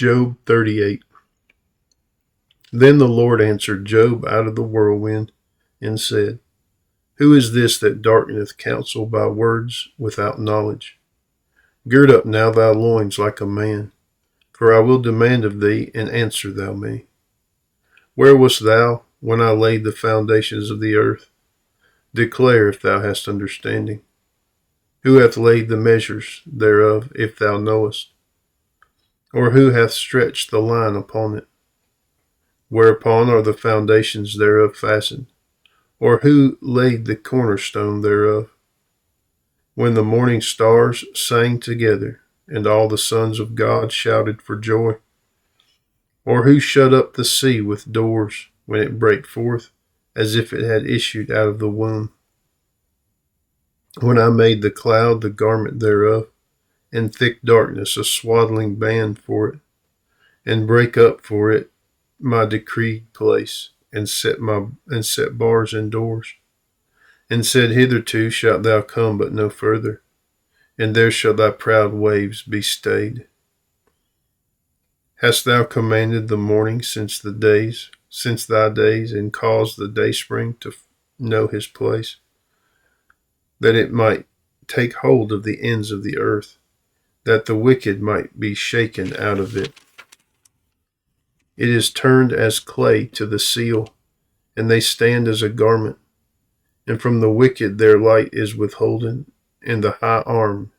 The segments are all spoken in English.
Job 38. Then the Lord answered Job out of the whirlwind, and said, Who is this that darkeneth counsel by words without knowledge? Gird up now thy loins like a man, for I will demand of thee, and answer thou me. Where wast thou when I laid the foundations of the earth? Declare if thou hast understanding. Who hath laid the measures thereof, if thou knowest? Or who hath stretched the line upon it? Whereupon are the foundations thereof fastened? Or who laid the cornerstone thereof? When the morning stars sang together, and all the sons of God shouted for joy? Or who shut up the sea with doors, when it brake forth, as if it had issued out of the womb? When I made the cloud the garment thereof, and thick darkness a swaddling band for it, and break up for it my decreed place, and set bars and doors, and said, Hitherto shalt thou come, but no further, and there shall thy proud waves be stayed. Hast thou commanded the morning since thy days, and caused the dayspring to know his place, that it might take hold of the ends of the earth, that the wicked might be shaken out of it? It is turned as clay to the seal, and they stand as a garment. And from the wicked their light is withholden, and the high arm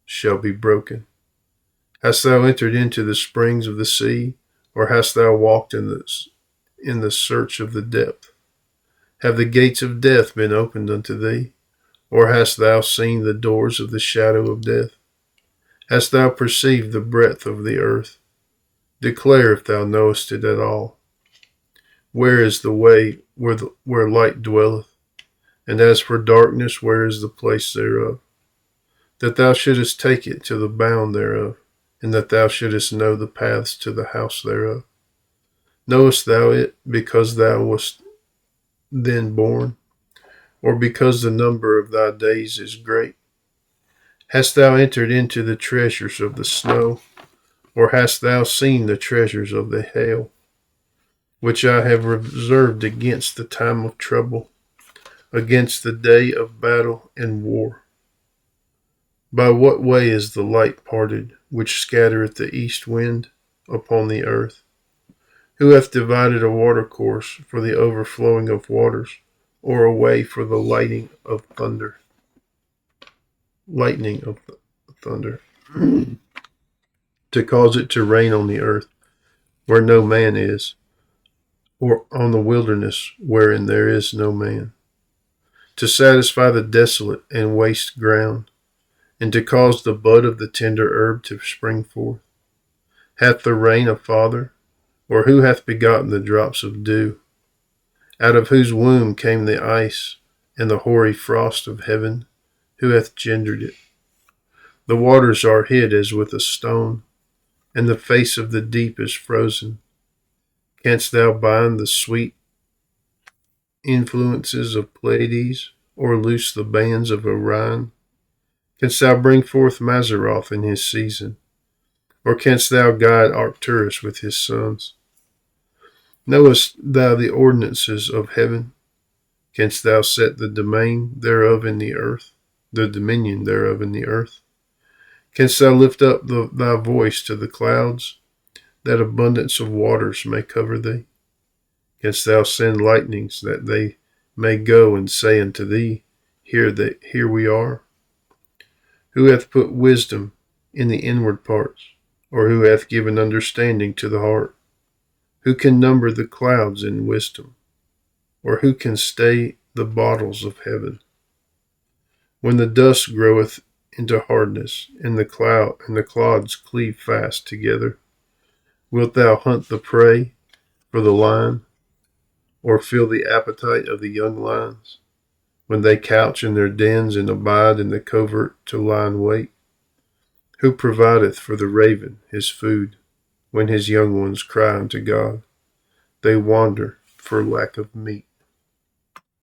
shall be broken. Hast thou entered into the springs of the sea, or hast thou walked in the search of the depth? Have the gates of death been opened unto thee? Or hast thou seen the doors of the shadow of death? Hast thou perceived the breadth of the earth? Declare if thou knowest it at all. Where is the way where light dwelleth? And as for darkness, where is the place thereof? That thou shouldest take it to the bound thereof, and that thou shouldest know the paths to the house thereof. Knowest thou it because thou wast then born, or because the number of thy days is great? Hast thou entered into the treasures of the snow, or hast thou seen the treasures of the hail, which I have reserved against the time of trouble, against the day of battle and war? By what way is the light parted, which scattereth the east wind upon the earth? Who hath divided a watercourse for the overflowing of waters, or a way for the lightning of thunder? To cause it to rain on the earth, where no man is, or on the wilderness, wherein there is no man. To satisfy the desolate and waste ground, and to cause the bud of the tender herb to spring forth. Hath the rain a father, or who hath begotten the drops of dew? Out of whose womb came the ice, and the hoary frost of heaven? Who hath gendered it? The waters are hid as with a stone, and the face of the deep is frozen. Canst thou bind the sweet influences of Pleiades, or loose the bands of Orion? Canst thou bring forth Mazzaroth in his season, or canst thou guide Arcturus with his sons? Knowest thou the ordinances of heaven? Canst thou set the dominion thereof in the earth? Canst thou lift up thy voice to the clouds, that abundance of waters may cover thee? Canst thou send lightnings, that they may go and say unto thee, Here we are? Who hath put wisdom in the inward parts, or who hath given understanding to the heart? Who can number the clouds in wisdom, or who can stay the bottles of heaven? When the dust groweth into hardness, and the clods cleave fast together, wilt thou hunt the prey for the lion, or fill the appetite of the young lions, when they couch in their dens and abide in the covert to lie in wait? Who provideth for the raven his food, when his young ones cry unto God? They wander for lack of meat.